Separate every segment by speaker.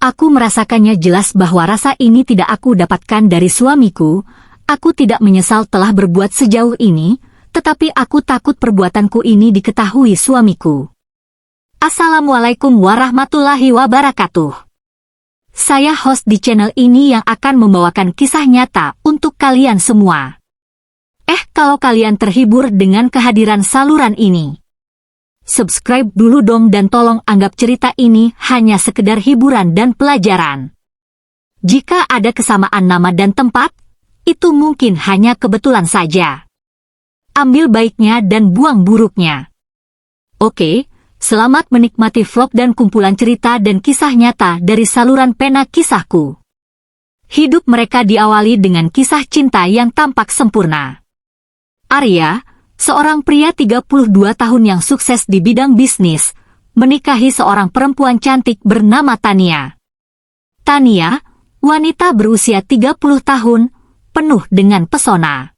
Speaker 1: Aku merasakannya jelas bahwa rasa ini tidak aku dapatkan dari suamiku. Aku tidak menyesal telah berbuat sejauh ini, tetapi aku takut perbuatanku ini diketahui suamiku. Assalamualaikum warahmatullahi wabarakatuh. Saya host di channel ini yang akan membawakan kisah nyata untuk kalian semua. Kalau kalian terhibur dengan kehadiran saluran ini, subscribe dulu dong dan tolong anggap cerita ini hanya sekedar hiburan dan pelajaran. Jika ada kesamaan nama dan tempat, itu mungkin hanya kebetulan saja. Ambil baiknya dan buang buruknya. Oke, selamat menikmati vlog dan kumpulan cerita dan kisah nyata dari saluran pena kisahku. Hidup mereka diawali dengan kisah cinta yang tampak sempurna. Arya, seorang pria 32 tahun yang sukses di bidang bisnis, menikahi seorang perempuan cantik bernama Tania. Tania, wanita berusia 30 tahun, penuh dengan pesona.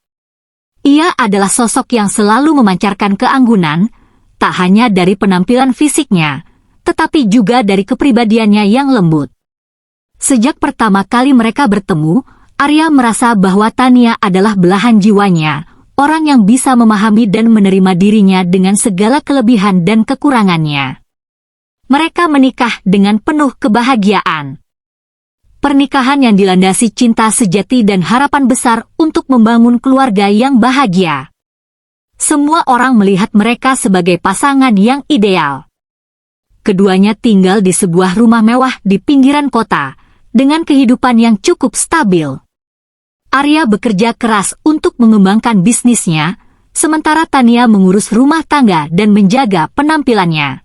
Speaker 1: Ia adalah sosok yang selalu memancarkan keanggunan, tak hanya dari penampilan fisiknya, tetapi juga dari kepribadiannya yang lembut. Sejak pertama kali mereka bertemu, Arya merasa bahwa Tania adalah belahan jiwanya, orang yang bisa memahami dan menerima dirinya dengan segala kelebihan dan kekurangannya. Mereka menikah dengan penuh kebahagiaan. Pernikahan yang dilandasi cinta sejati dan harapan besar untuk membangun keluarga yang bahagia. Semua orang melihat mereka sebagai pasangan yang ideal. Keduanya tinggal di sebuah rumah mewah di pinggiran kota, dengan kehidupan yang cukup stabil. Arya bekerja keras untuk mengembangkan bisnisnya, sementara Tania mengurus rumah tangga dan menjaga penampilannya.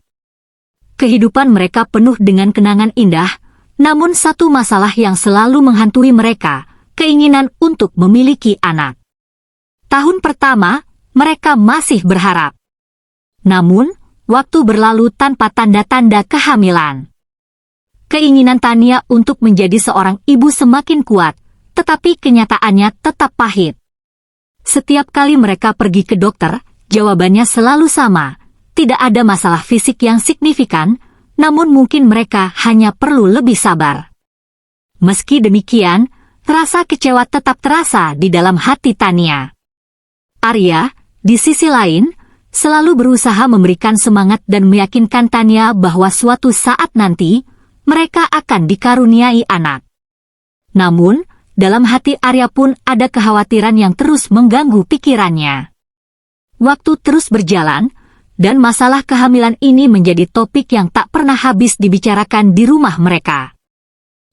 Speaker 1: Kehidupan mereka penuh dengan kenangan indah, namun satu masalah yang selalu menghantui mereka, keinginan untuk memiliki anak. Tahun pertama, mereka masih berharap. Namun, waktu berlalu tanpa tanda-tanda kehamilan. Keinginan Tania untuk menjadi seorang ibu semakin kuat, tetapi kenyataannya tetap pahit. Setiap kali mereka pergi ke dokter, jawabannya selalu sama, tidak ada masalah fisik yang signifikan, namun mungkin mereka hanya perlu lebih sabar. Meski demikian, rasa kecewa tetap terasa di dalam hati Tania. Arya, di sisi lain, selalu berusaha memberikan semangat dan meyakinkan Tania bahwa suatu saat nanti, mereka akan dikaruniai anak. Namun, dalam hati Arya pun ada kekhawatiran yang terus mengganggu pikirannya. Waktu terus berjalan, dan masalah kehamilan ini menjadi topik yang tak pernah habis dibicarakan di rumah mereka.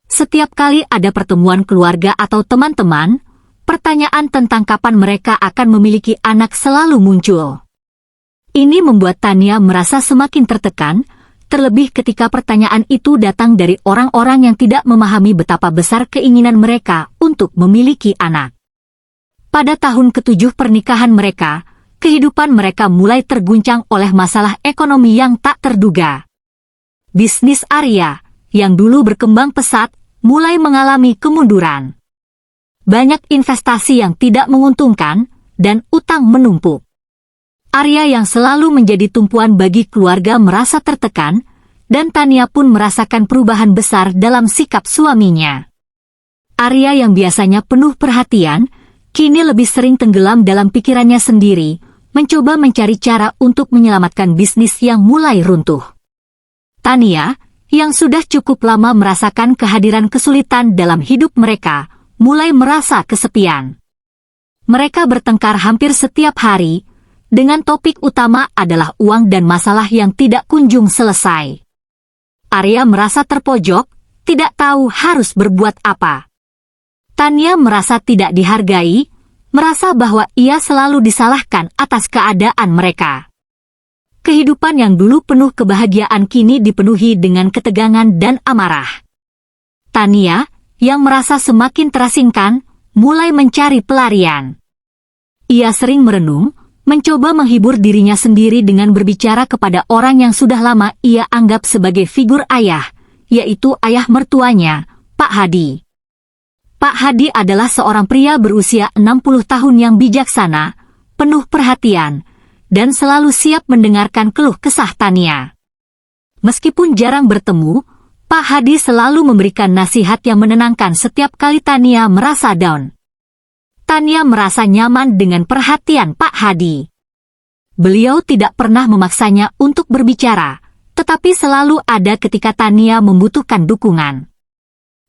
Speaker 1: Setiap kali ada pertemuan keluarga atau teman-teman, pertanyaan tentang kapan mereka akan memiliki anak selalu muncul. Ini membuat Tania merasa semakin tertekan, terlebih ketika pertanyaan itu datang dari orang-orang yang tidak memahami betapa besar keinginan mereka untuk memiliki anak. Pada tahun ke-7 pernikahan mereka, kehidupan mereka mulai terguncang oleh masalah ekonomi yang tak terduga. Bisnis Arya, yang dulu berkembang pesat, mulai mengalami kemunduran. Banyak investasi yang tidak menguntungkan, dan utang menumpuk. Arya yang selalu menjadi tumpuan bagi keluarga merasa tertekan, dan Tania pun merasakan perubahan besar dalam sikap suaminya. Arya yang biasanya penuh perhatian, kini lebih sering tenggelam dalam pikirannya sendiri, mencoba mencari cara untuk menyelamatkan bisnis yang mulai runtuh. Tania, yang sudah cukup lama merasakan kehadiran kesulitan dalam hidup mereka, mulai merasa kesepian. Mereka bertengkar hampir setiap hari, dengan topik utama adalah uang dan masalah yang tidak kunjung selesai. Arya merasa terpojok, tidak tahu harus berbuat apa. Tania merasa tidak dihargai, merasa bahwa ia selalu disalahkan atas keadaan mereka. Kehidupan yang dulu penuh kebahagiaan kini dipenuhi dengan ketegangan dan amarah. Tania, yang merasa semakin terasingkan, mulai mencari pelarian. Ia sering merenung, mencoba menghibur dirinya sendiri dengan berbicara kepada orang yang sudah lama ia anggap sebagai figur ayah, yaitu ayah mertuanya, Pak Hadi. Pak Hadi adalah seorang pria berusia 60 tahun yang bijaksana, penuh perhatian, dan selalu siap mendengarkan keluh kesah Tania. Meskipun jarang bertemu, Pak Hadi selalu memberikan nasihat yang menenangkan setiap kali Tania merasa down. Tania merasa nyaman dengan perhatian Pak Hadi. Beliau tidak pernah memaksanya untuk berbicara, tetapi selalu ada ketika Tania membutuhkan dukungan.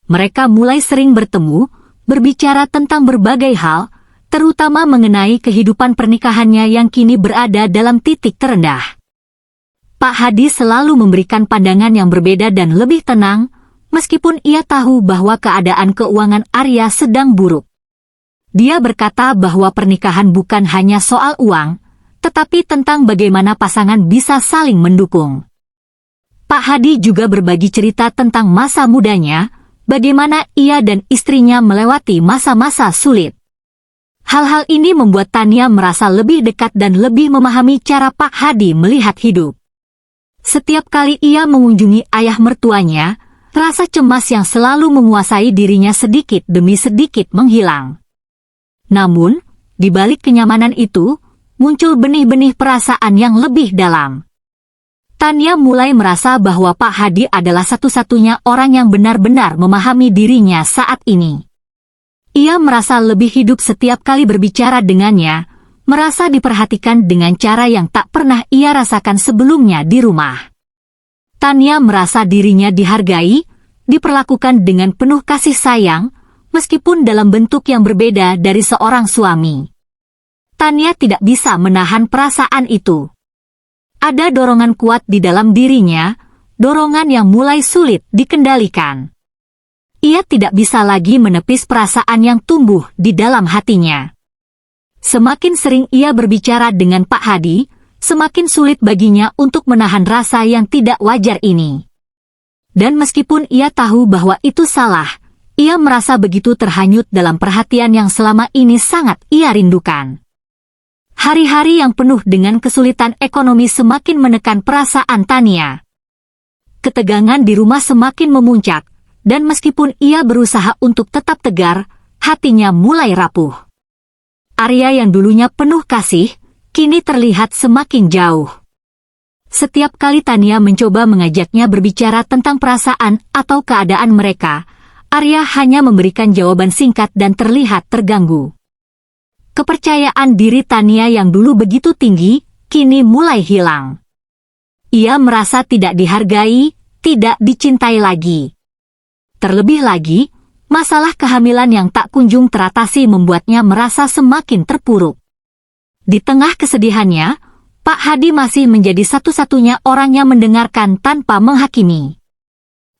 Speaker 1: Mereka mulai sering bertemu, berbicara tentang berbagai hal, terutama mengenai kehidupan pernikahannya yang kini berada dalam titik terendah. Pak Hadi selalu memberikan pandangan yang berbeda dan lebih tenang, meskipun ia tahu bahwa keadaan keuangan Arya sedang buruk. Dia berkata bahwa pernikahan bukan hanya soal uang, tetapi tentang bagaimana pasangan bisa saling mendukung. Pak Hadi juga berbagi cerita tentang masa mudanya, bagaimana ia dan istrinya melewati masa-masa sulit. Hal-hal ini membuat Tania merasa lebih dekat dan lebih memahami cara Pak Hadi melihat hidup. Setiap kali ia mengunjungi ayah mertuanya, rasa cemas yang selalu menguasai dirinya sedikit demi sedikit menghilang. Namun, di balik kenyamanan itu, muncul benih-benih perasaan yang lebih dalam. Tania mulai merasa bahwa Pak Hadi adalah satu-satunya orang yang benar-benar memahami dirinya saat ini. Ia merasa lebih hidup setiap kali berbicara dengannya, merasa diperhatikan dengan cara yang tak pernah ia rasakan sebelumnya di rumah. Tania merasa dirinya dihargai, diperlakukan dengan penuh kasih sayang, meskipun dalam bentuk yang berbeda dari seorang suami. Tania tidak bisa menahan perasaan itu. Ada dorongan kuat di dalam dirinya, dorongan yang mulai sulit dikendalikan. Ia tidak bisa lagi menepis perasaan yang tumbuh di dalam hatinya. Semakin sering ia berbicara dengan Pak Hadi, semakin sulit baginya untuk menahan rasa yang tidak wajar ini. Dan meskipun ia tahu bahwa itu salah, ia merasa begitu terhanyut dalam perhatian yang selama ini sangat ia rindukan. Hari-hari yang penuh dengan kesulitan ekonomi semakin menekan perasaan Tania. Ketegangan di rumah semakin memuncak, dan meskipun ia berusaha untuk tetap tegar, hatinya mulai rapuh. Arya yang dulunya penuh kasih, kini terlihat semakin jauh. Setiap kali Tania mencoba mengajaknya berbicara tentang perasaan atau keadaan mereka, Arya hanya memberikan jawaban singkat dan terlihat terganggu. Kepercayaan diri Tania yang dulu begitu tinggi, kini mulai hilang. Ia merasa tidak dihargai, tidak dicintai lagi. Terlebih lagi, masalah kehamilan yang tak kunjung teratasi membuatnya merasa semakin terpuruk. Di tengah kesedihannya, Pak Hadi masih menjadi satu-satunya orang yang mendengarkan tanpa menghakimi.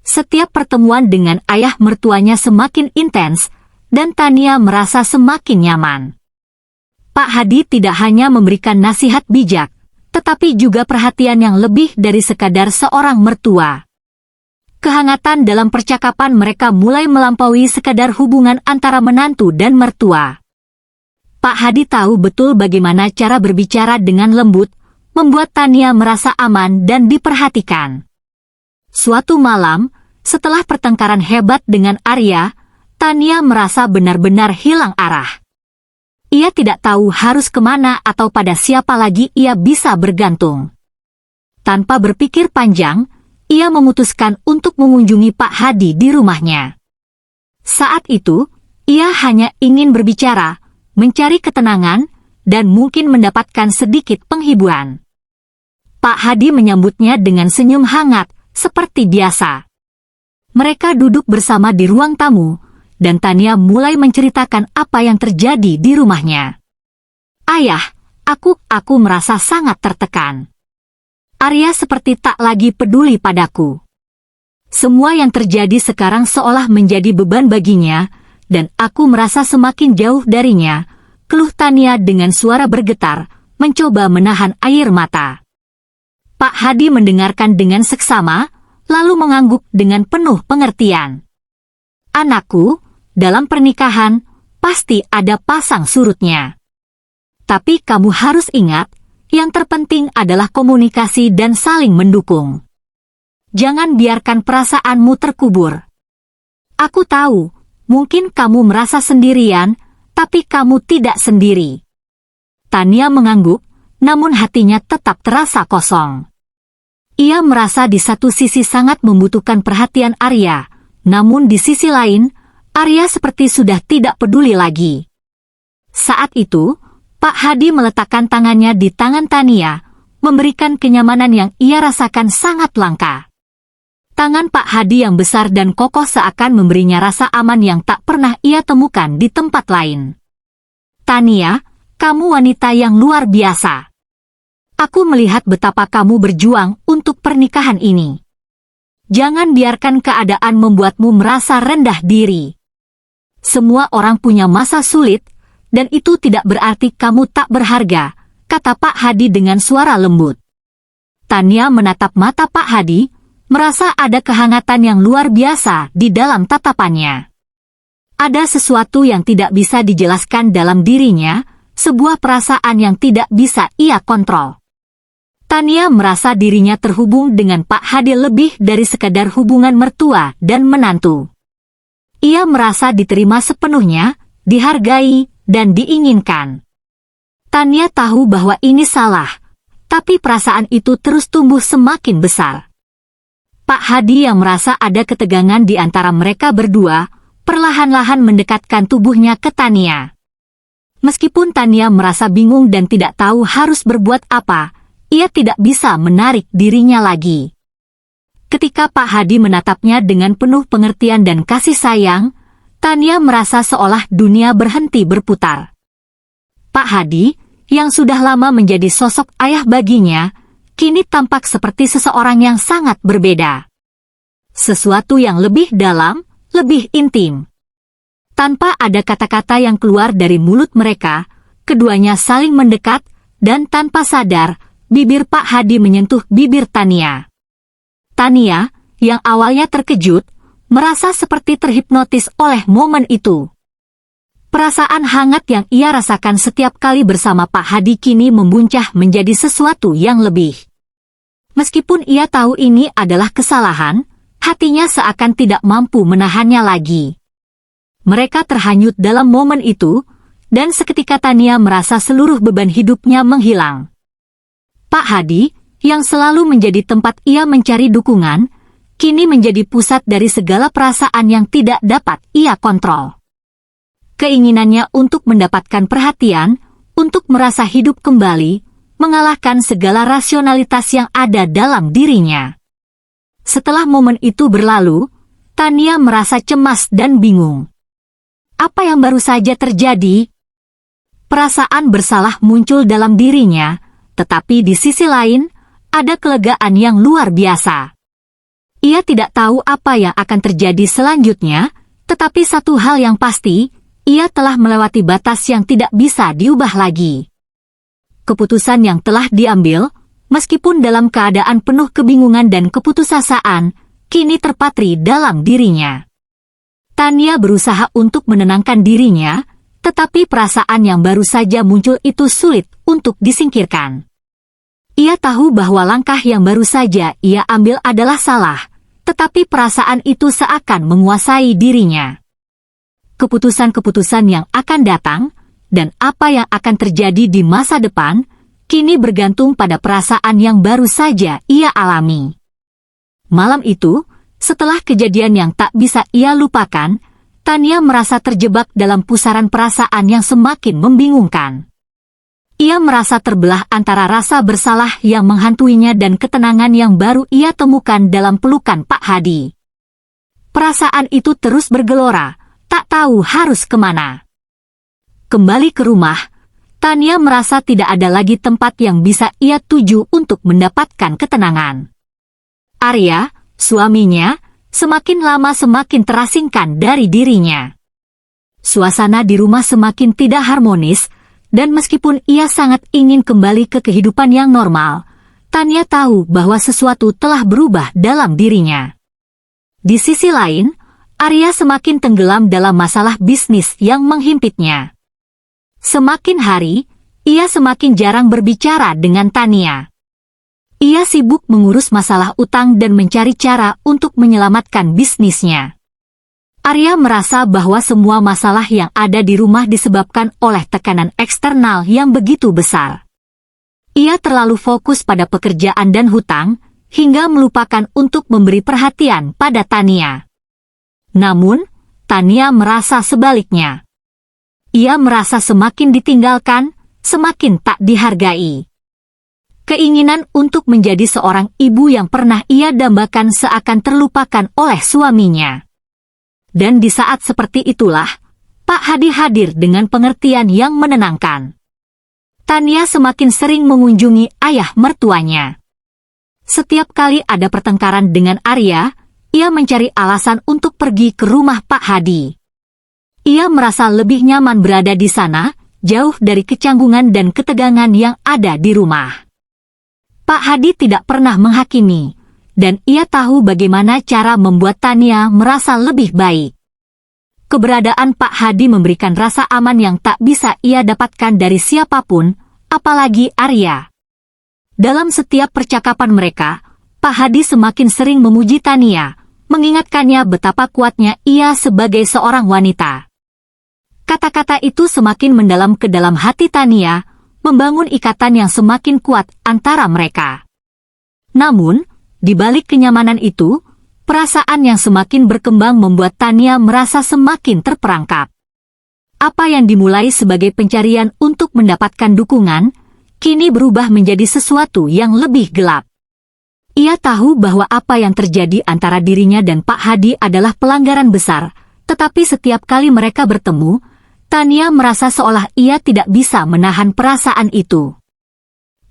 Speaker 1: Setiap pertemuan dengan ayah mertuanya semakin intens, dan Tania merasa semakin nyaman. Pak Hadi tidak hanya memberikan nasihat bijak, tetapi juga perhatian yang lebih dari sekadar seorang mertua. Kehangatan dalam percakapan mereka mulai melampaui sekadar hubungan antara menantu dan mertua. Pak Hadi tahu betul bagaimana cara berbicara dengan lembut, membuat Tania merasa aman dan diperhatikan. Suatu malam, setelah pertengkaran hebat dengan Arya, Tania merasa benar-benar hilang arah. Ia tidak tahu harus kemana atau pada siapa lagi ia bisa bergantung. Tanpa berpikir panjang, ia memutuskan untuk mengunjungi Pak Hadi di rumahnya. Saat itu, ia hanya ingin berbicara, mencari ketenangan, dan mungkin mendapatkan sedikit penghiburan. Pak Hadi menyambutnya dengan senyum hangat, seperti biasa. Mereka duduk bersama di ruang tamu, dan Tania mulai menceritakan apa yang terjadi di rumahnya. Ayah, aku merasa sangat tertekan. Arya seperti tak lagi peduli padaku. Semua yang terjadi sekarang seolah menjadi beban baginya, dan aku merasa semakin jauh darinya, keluh Tania dengan suara bergetar, mencoba menahan air mata. Pak Hadi mendengarkan dengan seksama, lalu mengangguk dengan penuh pengertian. Anakku, dalam pernikahan, pasti ada pasang surutnya. Tapi kamu harus ingat, yang terpenting adalah komunikasi dan saling mendukung. Jangan biarkan perasaanmu terkubur. Aku tahu, mungkin kamu merasa sendirian, tapi kamu tidak sendiri. Tania mengangguk, namun hatinya tetap terasa kosong. Ia merasa di satu sisi sangat membutuhkan perhatian Arya, namun di sisi lain, Arya seperti sudah tidak peduli lagi. Saat itu, Pak Hadi meletakkan tangannya di tangan Tania, memberikan kenyamanan yang ia rasakan sangat langka. Tangan Pak Hadi yang besar dan kokoh seakan memberinya rasa aman yang tak pernah ia temukan di tempat lain. Tania, kamu wanita yang luar biasa. Aku melihat betapa kamu berjuang untuk pernikahan ini. Jangan biarkan keadaan membuatmu merasa rendah diri. Semua orang punya masa sulit, dan itu tidak berarti kamu tak berharga, kata Pak Hadi dengan suara lembut. Tania menatap mata Pak Hadi, merasa ada kehangatan yang luar biasa di dalam tatapannya. Ada sesuatu yang tidak bisa dijelaskan dalam dirinya, sebuah perasaan yang tidak bisa ia kontrol. Tania merasa dirinya terhubung dengan Pak Hadi lebih dari sekadar hubungan mertua dan menantu. Ia merasa diterima sepenuhnya, dihargai, dan diinginkan. Tania tahu bahwa ini salah, tapi perasaan itu terus tumbuh semakin besar. Pak Hadi yang merasa ada ketegangan di antara mereka berdua, perlahan-lahan mendekatkan tubuhnya ke Tania. Meskipun Tania merasa bingung dan tidak tahu harus berbuat apa, ia tidak bisa menarik dirinya lagi. Ketika Pak Hadi menatapnya dengan penuh pengertian dan kasih sayang, Tania merasa seolah dunia berhenti berputar. Pak Hadi, yang sudah lama menjadi sosok ayah baginya, kini tampak seperti seseorang yang sangat berbeda. Sesuatu yang lebih dalam, lebih intim. Tanpa ada kata-kata yang keluar dari mulut mereka, keduanya saling mendekat, dan tanpa sadar, bibir Pak Hadi menyentuh bibir Tania. Tania, yang awalnya terkejut, merasa seperti terhipnotis oleh momen itu. Perasaan hangat yang ia rasakan setiap kali bersama Pak Hadi kini membuncah menjadi sesuatu yang lebih. Meskipun ia tahu ini adalah kesalahan, hatinya seakan tidak mampu menahannya lagi. Mereka terhanyut dalam momen itu, dan seketika Tania merasa seluruh beban hidupnya menghilang. Pak Hadi, yang selalu menjadi tempat ia mencari dukungan, kini menjadi pusat dari segala perasaan yang tidak dapat ia kontrol. Keinginannya untuk mendapatkan perhatian, untuk merasa hidup kembali, mengalahkan segala rasionalitas yang ada dalam dirinya. Setelah momen itu berlalu, Tania merasa cemas dan bingung. Apa yang baru saja terjadi? Perasaan bersalah muncul dalam dirinya, tetapi di sisi lain, ada kelegaan yang luar biasa. Ia tidak tahu apa yang akan terjadi selanjutnya, tetapi satu hal yang pasti, ia telah melewati batas yang tidak bisa diubah lagi. Keputusan yang telah diambil, meskipun dalam keadaan penuh kebingungan dan keputusasaan, kini terpatri dalam dirinya. Tania berusaha untuk menenangkan dirinya, tetapi perasaan yang baru saja muncul itu sulit untuk disingkirkan. Ia tahu bahwa langkah yang baru saja ia ambil adalah salah, tetapi perasaan itu seakan menguasai dirinya. Keputusan-keputusan yang akan datang, dan apa yang akan terjadi di masa depan, kini bergantung pada perasaan yang baru saja ia alami. Malam itu, setelah kejadian yang tak bisa ia lupakan, Tania merasa terjebak dalam pusaran perasaan yang semakin membingungkan. Ia merasa terbelah antara rasa bersalah yang menghantuinya dan ketenangan yang baru ia temukan dalam pelukan Pak Hadi. Perasaan itu terus bergelora, tak tahu harus kemana. Kembali ke rumah, Tania merasa tidak ada lagi tempat yang bisa ia tuju untuk mendapatkan ketenangan. Arya, suaminya, semakin lama semakin terasingkan dari dirinya. Suasana di rumah semakin tidak harmonis, dan meskipun ia sangat ingin kembali ke kehidupan yang normal, Tania tahu bahwa sesuatu telah berubah dalam dirinya. Di sisi lain, Arya semakin tenggelam dalam masalah bisnis yang menghimpitnya. Semakin hari, ia semakin jarang berbicara dengan Tania. Ia sibuk mengurus masalah utang dan mencari cara untuk menyelamatkan bisnisnya. Arya merasa bahwa semua masalah yang ada di rumah disebabkan oleh tekanan eksternal yang begitu besar. Ia terlalu fokus pada pekerjaan dan hutang, hingga melupakan untuk memberi perhatian pada Tania. Namun, Tania merasa sebaliknya. Ia merasa semakin ditinggalkan, semakin tak dihargai. Keinginan untuk menjadi seorang ibu yang pernah ia dambakan seakan terlupakan oleh suaminya. Dan di saat seperti itulah, Pak Hadi hadir dengan pengertian yang menenangkan. Tania semakin sering mengunjungi ayah mertuanya. Setiap kali ada pertengkaran dengan Arya, ia mencari alasan untuk pergi ke rumah Pak Hadi. Ia merasa lebih nyaman berada di sana, jauh dari kecanggungan dan ketegangan yang ada di rumah. Pak Hadi tidak pernah menghakimi, dan ia tahu bagaimana cara membuat Tania merasa lebih baik. Keberadaan Pak Hadi memberikan rasa aman yang tak bisa ia dapatkan dari siapapun, apalagi Arya. Dalam setiap percakapan mereka, Pak Hadi semakin sering memuji Tania, mengingatkannya betapa kuatnya ia sebagai seorang wanita. Kata-kata itu semakin mendalam ke dalam hati Tania, membangun ikatan yang semakin kuat antara mereka. Namun, di balik kenyamanan itu, perasaan yang semakin berkembang membuat Tania merasa semakin terperangkap. Apa yang dimulai sebagai pencarian untuk mendapatkan dukungan, kini berubah menjadi sesuatu yang lebih gelap. Ia tahu bahwa apa yang terjadi antara dirinya dan Pak Hadi adalah pelanggaran besar, tetapi setiap kali mereka bertemu, Tania merasa seolah ia tidak bisa menahan perasaan itu.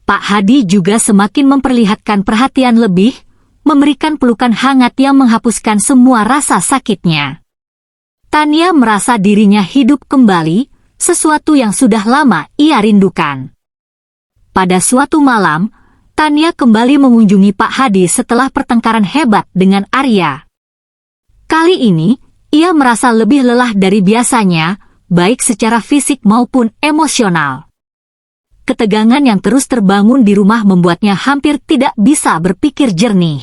Speaker 1: Pak Hadi juga semakin memperlihatkan perhatian lebih, memberikan pelukan hangat yang menghapuskan semua rasa sakitnya. Tania merasa dirinya hidup kembali, sesuatu yang sudah lama ia rindukan. Pada suatu malam, Tania kembali mengunjungi Pak Hadi setelah pertengkaran hebat dengan Arya. Kali ini, ia merasa lebih lelah dari biasanya, baik secara fisik maupun emosional. Ketegangan yang terus terbangun di rumah membuatnya hampir tidak bisa berpikir jernih.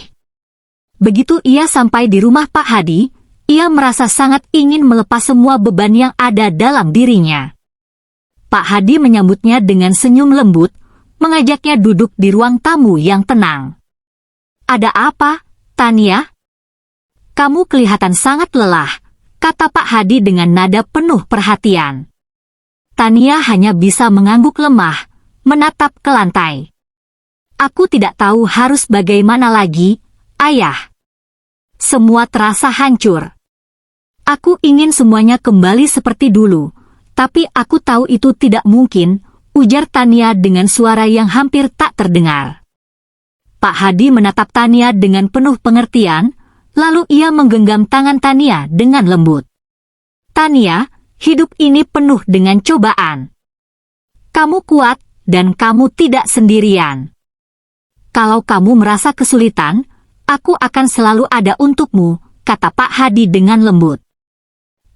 Speaker 1: Begitu ia sampai di rumah Pak Hadi, ia merasa sangat ingin melepas semua beban yang ada dalam dirinya. Pak Hadi menyambutnya dengan senyum lembut, mengajaknya duduk di ruang tamu yang tenang. "Ada apa, Tania? Kamu kelihatan sangat lelah," kata Pak Hadi dengan nada penuh perhatian. Tania hanya bisa mengangguk lemah, menatap ke lantai. "Aku tidak tahu harus bagaimana lagi, Ayah. Semua terasa hancur. Aku ingin semuanya kembali seperti dulu, tapi aku tahu itu tidak mungkin," ujar Tania dengan suara yang hampir tak terdengar. Pak Hadi menatap Tania dengan penuh pengertian, lalu ia menggenggam tangan Tania dengan lembut. "Tania, hidup ini penuh dengan cobaan. Kamu kuat, dan kamu tidak sendirian. Kalau kamu merasa kesulitan, aku akan selalu ada untukmu," kata Pak Hadi dengan lembut.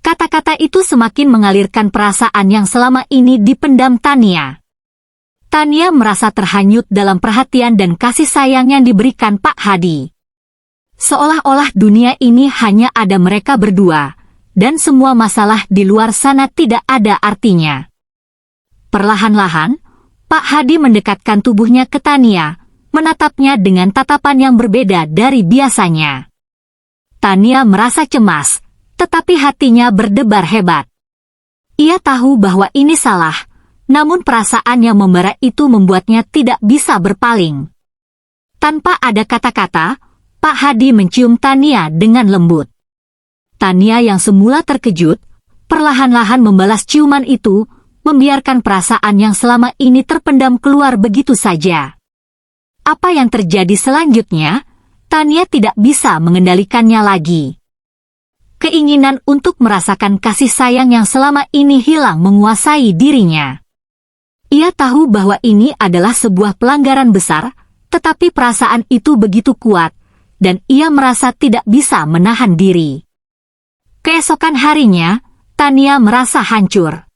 Speaker 1: Kata-kata itu semakin mengalirkan perasaan yang selama ini dipendam Tania. Tania merasa terhanyut dalam perhatian dan kasih sayang yang diberikan Pak Hadi. Seolah-olah dunia ini hanya ada mereka berdua, dan semua masalah di luar sana tidak ada artinya. Perlahan-lahan, Pak Hadi mendekatkan tubuhnya ke Tania, menatapnya dengan tatapan yang berbeda dari biasanya. Tania merasa cemas, tetapi hatinya berdebar hebat. Ia tahu bahwa ini salah, namun perasaan yang membara itu membuatnya tidak bisa berpaling. Tanpa ada kata-kata, Pak Hadi mencium Tania dengan lembut. Tania yang semula terkejut, perlahan-lahan membalas ciuman itu, membiarkan perasaan yang selama ini terpendam keluar begitu saja. Apa yang terjadi selanjutnya, Tania tidak bisa mengendalikannya lagi. Keinginan untuk merasakan kasih sayang yang selama ini hilang menguasai dirinya. Ia tahu bahwa ini adalah sebuah pelanggaran besar, tetapi perasaan itu begitu kuat, dan ia merasa tidak bisa menahan diri. Keesokan harinya, Tania merasa hancur.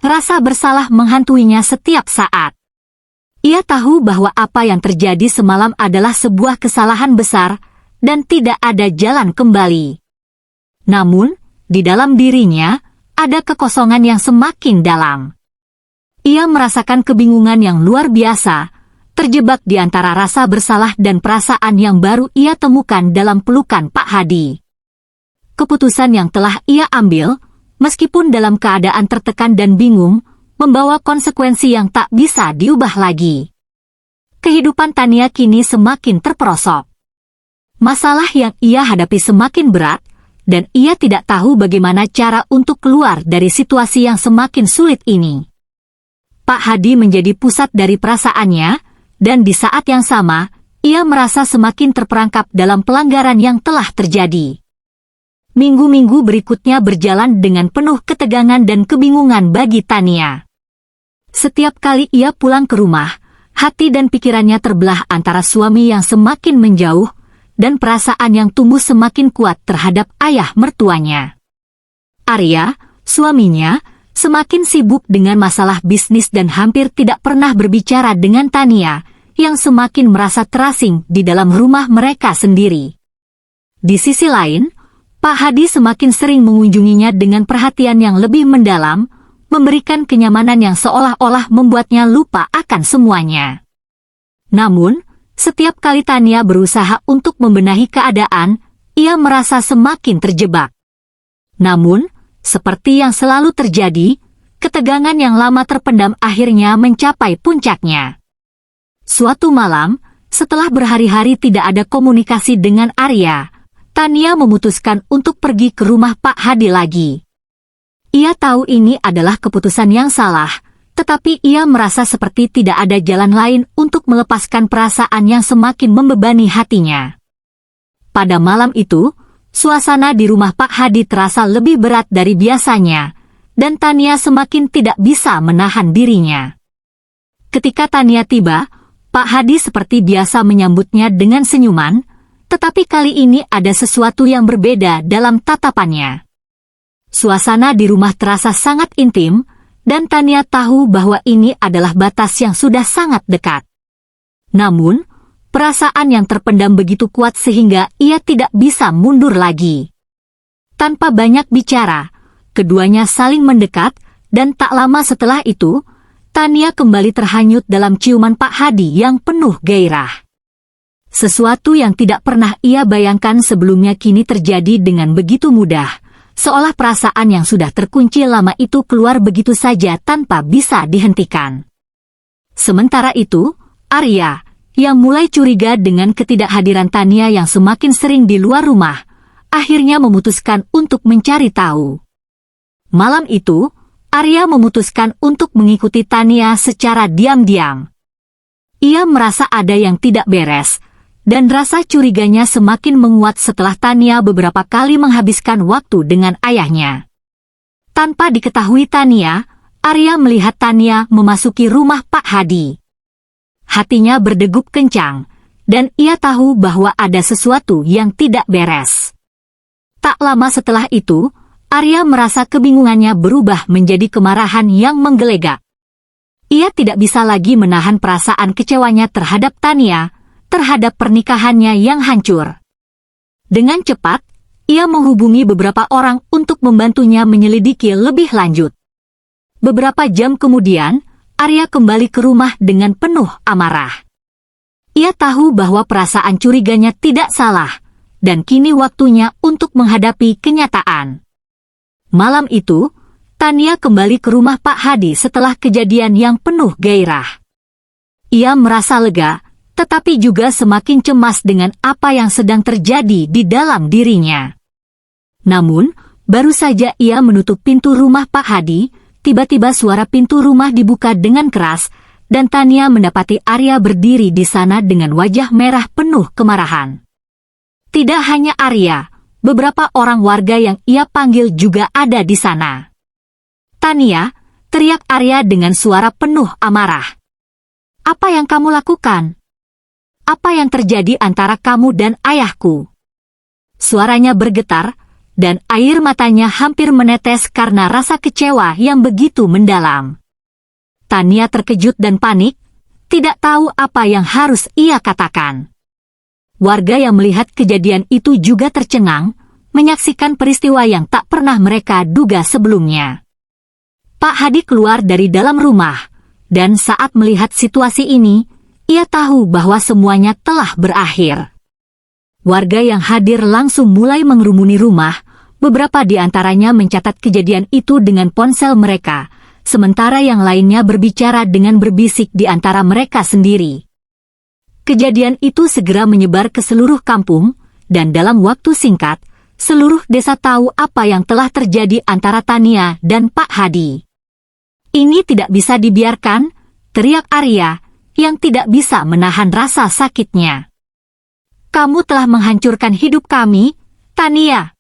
Speaker 1: Rasa bersalah menghantuinya setiap saat. Ia tahu bahwa apa yang terjadi semalam adalah sebuah kesalahan besar, dan tidak ada jalan kembali. Namun, di dalam dirinya, ada kekosongan yang semakin dalam. Ia merasakan kebingungan yang luar biasa, terjebak di antara rasa bersalah dan perasaan yang baru ia temukan dalam pelukan Pak Hadi. Keputusan yang telah ia ambil, meskipun dalam keadaan tertekan dan bingung, membawa konsekuensi yang tak bisa diubah lagi. Kehidupan Tania kini semakin terperosok. Masalah yang ia hadapi semakin berat, dan ia tidak tahu bagaimana cara untuk keluar dari situasi yang semakin sulit ini. Pak Hadi menjadi pusat dari perasaannya, dan di saat yang sama, ia merasa semakin terperangkap dalam pelanggaran yang telah terjadi. Minggu-minggu berikutnya berjalan dengan penuh ketegangan dan kebingungan bagi Tania. Setiap kali ia pulang ke rumah, hati dan pikirannya terbelah antara suami yang semakin menjauh, dan perasaan yang tumbuh semakin kuat terhadap ayah mertuanya. Arya, suaminya, semakin sibuk dengan masalah bisnis dan hampir tidak pernah berbicara dengan Tania, yang semakin merasa terasing di dalam rumah mereka sendiri. Di sisi lain, Pak Hadi semakin sering mengunjunginya dengan perhatian yang lebih mendalam, memberikan kenyamanan yang seolah-olah membuatnya lupa akan semuanya. Namun, setiap kali Tania berusaha untuk membenahi keadaan, ia merasa semakin terjebak. Namun, seperti yang selalu terjadi, ketegangan yang lama terpendam akhirnya mencapai puncaknya. Suatu malam, setelah berhari-hari tidak ada komunikasi dengan Arya, Tania memutuskan untuk pergi ke rumah Pak Hadi lagi. Ia tahu ini adalah keputusan yang salah, tetapi ia merasa seperti tidak ada jalan lain untuk melepaskan perasaan yang semakin membebani hatinya. Pada malam itu, suasana di rumah Pak Hadi terasa lebih berat dari biasanya, dan Tania semakin tidak bisa menahan dirinya. Ketika Tania tiba, Pak Hadi seperti biasa menyambutnya dengan senyuman, tetapi kali ini ada sesuatu yang berbeda dalam tatapannya. Suasana di rumah terasa sangat intim, dan Tania tahu bahwa ini adalah batas yang sudah sangat dekat. Namun, perasaan yang terpendam begitu kuat sehingga ia tidak bisa mundur lagi. Tanpa banyak bicara, keduanya saling mendekat, dan tak lama setelah itu, Tania kembali terhanyut dalam ciuman Pak Hadi yang penuh gairah. Sesuatu yang tidak pernah ia bayangkan sebelumnya kini terjadi dengan begitu mudah, seolah perasaan yang sudah terkunci lama itu keluar begitu saja tanpa bisa dihentikan. Sementara itu, Arya, yang mulai curiga dengan ketidakhadiran Tania yang semakin sering di luar rumah, akhirnya memutuskan untuk mencari tahu. Malam itu, Arya memutuskan untuk mengikuti Tania secara diam-diam. Ia merasa ada yang tidak beres, dan rasa curiganya semakin menguat setelah Tania beberapa kali menghabiskan waktu dengan ayahnya. Tanpa diketahui Tania, Arya melihat Tania memasuki rumah Pak Hadi. Hatinya berdegup kencang, dan ia tahu bahwa ada sesuatu yang tidak beres. Tak lama setelah itu, Arya merasa kebingungannya berubah menjadi kemarahan yang menggelegak. Ia tidak bisa lagi menahan perasaan kecewanya terhadap Tania, terhadap pernikahannya yang hancur. Dengan cepat, ia menghubungi beberapa orang untuk membantunya menyelidiki lebih lanjut. Beberapa jam kemudian, Arya kembali ke rumah dengan penuh amarah. Ia tahu bahwa perasaan curiganya tidak salah, dan kini waktunya untuk menghadapi kenyataan. Malam itu, Tania kembali ke rumah Pak Hadi setelah kejadian yang penuh gairah. Ia merasa lega, tetapi juga semakin cemas dengan apa yang sedang terjadi di dalam dirinya. Namun, baru saja ia menutup pintu rumah Pak Hadi, tiba-tiba suara pintu rumah dibuka dengan keras, dan Tania mendapati Arya berdiri di sana dengan wajah merah penuh kemarahan. Tidak hanya Arya, beberapa orang warga yang ia panggil juga ada di sana. "Tania," teriak Arya dengan suara penuh amarah. "Apa yang kamu lakukan? Apa yang terjadi antara kamu dan ayahku?" Suaranya bergetar, dan air matanya hampir menetes karena rasa kecewa yang begitu mendalam. Tania terkejut dan panik, tidak tahu apa yang harus ia katakan. Warga yang melihat kejadian itu juga tercengang, menyaksikan peristiwa yang tak pernah mereka duga sebelumnya. Pak Hadi keluar dari dalam rumah, dan saat melihat situasi ini, ia tahu bahwa semuanya telah berakhir. Warga yang hadir langsung mulai mengerumuni rumah, beberapa di antaranya mencatat kejadian itu dengan ponsel mereka, sementara yang lainnya berbicara dengan berbisik di antara mereka sendiri. Kejadian itu segera menyebar ke seluruh kampung, dan dalam waktu singkat, seluruh desa tahu apa yang telah terjadi antara Tania dan Pak Hadi. Ini tidak bisa dibiarkan, teriak Arya, yang tidak bisa menahan rasa sakitnya. Kamu telah menghancurkan hidup kami, Tania.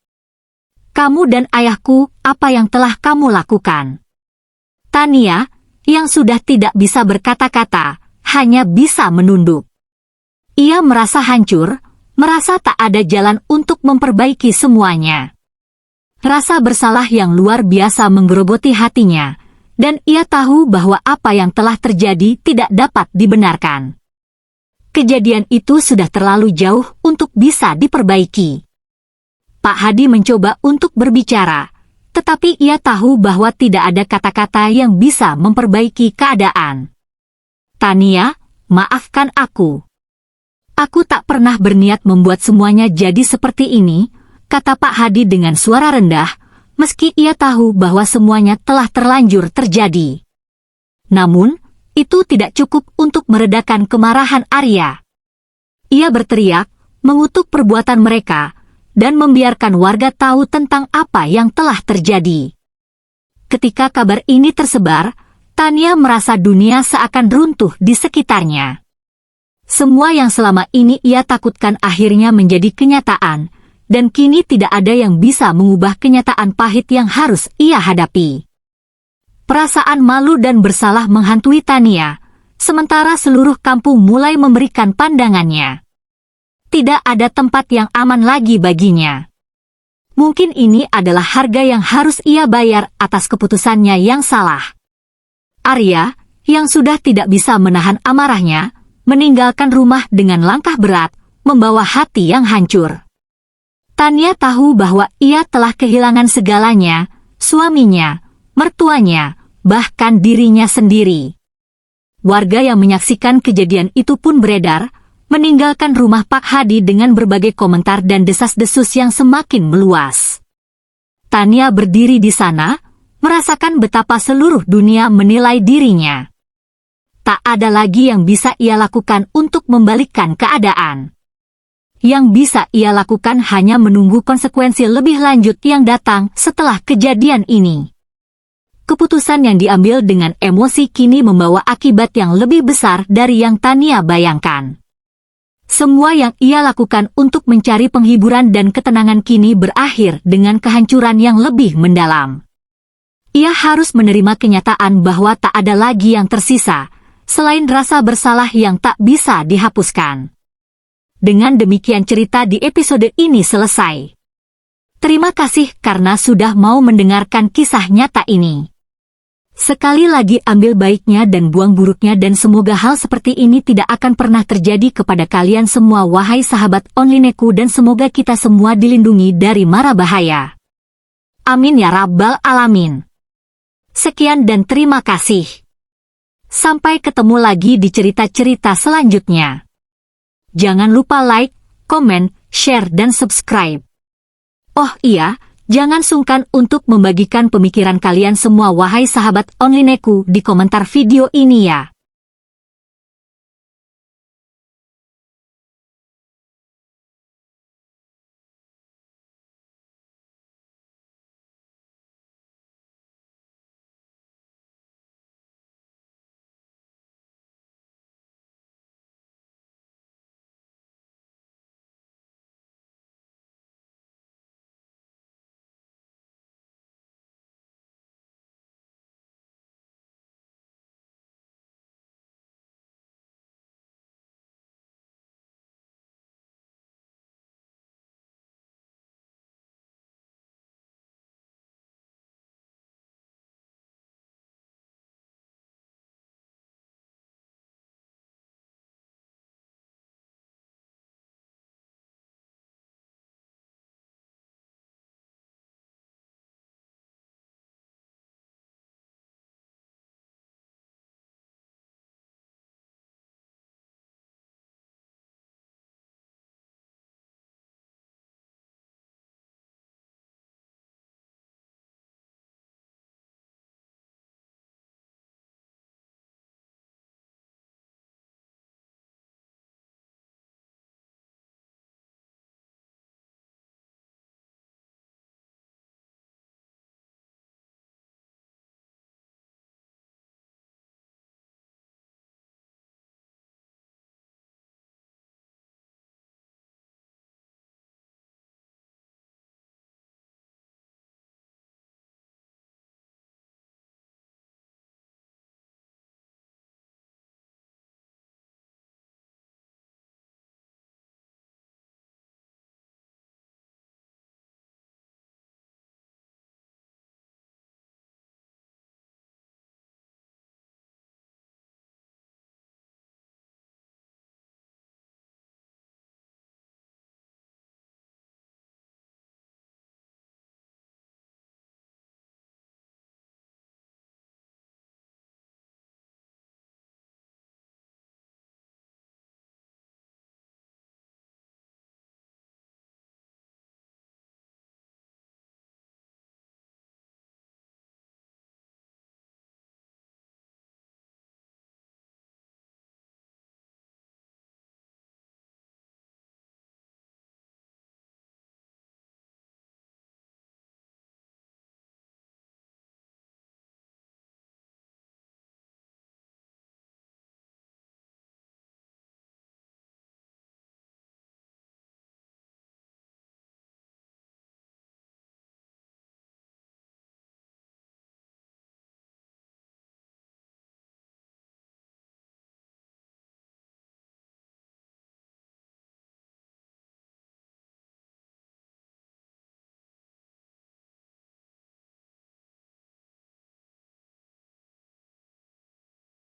Speaker 1: Kamu dan ayahku, apa yang telah kamu lakukan? Tania, yang sudah tidak bisa berkata-kata, hanya bisa menunduk. Ia merasa hancur, merasa tak ada jalan untuk memperbaiki semuanya. Rasa bersalah yang luar biasa menggerogoti hatinya, dan ia tahu bahwa apa yang telah terjadi tidak dapat dibenarkan. Kejadian itu sudah terlalu jauh untuk bisa diperbaiki. Pak Hadi mencoba untuk berbicara, tetapi ia tahu bahwa tidak ada kata-kata yang bisa memperbaiki keadaan. Tania, maafkan aku. Aku tak pernah berniat membuat semuanya jadi seperti ini, kata Pak Hadi dengan suara rendah, meski ia tahu bahwa semuanya telah terlanjur terjadi. Namun, itu tidak cukup untuk meredakan kemarahan Arya. Ia berteriak, mengutuk perbuatan mereka, dan membiarkan warga tahu tentang apa yang telah terjadi. Ketika kabar ini tersebar, Tania merasa dunia seakan runtuh di sekitarnya. Semua yang selama ini ia takutkan akhirnya menjadi kenyataan, dan kini tidak ada yang bisa mengubah kenyataan pahit yang harus ia hadapi. Perasaan malu dan bersalah menghantui Tania, sementara seluruh kampung mulai memberikan pandangannya. Tidak ada tempat yang aman lagi baginya. Mungkin ini adalah harga yang harus ia bayar atas keputusannya yang salah. Arya, yang sudah tidak bisa menahan amarahnya, meninggalkan rumah dengan langkah berat, membawa hati yang hancur. Tania tahu bahwa ia telah kehilangan segalanya, suaminya, mertuanya, bahkan dirinya sendiri. Warga yang menyaksikan kejadian itu pun beredar, meninggalkan rumah Pak Hadi dengan berbagai komentar dan desas-desus yang semakin meluas. Tania berdiri di sana, merasakan betapa seluruh dunia menilai dirinya. Tak ada lagi yang bisa ia lakukan untuk membalikkan keadaan. Yang bisa ia lakukan hanya menunggu konsekuensi lebih lanjut yang datang setelah kejadian ini. Keputusan yang diambil dengan emosi kini membawa akibat yang lebih besar dari yang Tania bayangkan. Semua yang ia lakukan untuk mencari penghiburan dan ketenangan kini berakhir dengan kehancuran yang lebih mendalam. Ia harus menerima kenyataan bahwa tak ada lagi yang tersisa, selain rasa bersalah yang tak bisa dihapuskan. Dengan demikian cerita di episode ini selesai. Terima kasih karena sudah mau mendengarkan kisah nyata ini. Sekali lagi ambil baiknya dan buang buruknya dan semoga hal seperti ini tidak akan pernah terjadi kepada kalian semua wahai sahabat onlineku dan semoga kita semua dilindungi dari mara bahaya. Amin ya rabbal alamin. Sekian dan terima kasih. Sampai ketemu lagi di cerita-cerita selanjutnya. Jangan lupa like, komen, share dan subscribe. Oh iya, jangan sungkan untuk membagikan pemikiran kalian semua wahai sahabat onlineku di komentar video ini ya.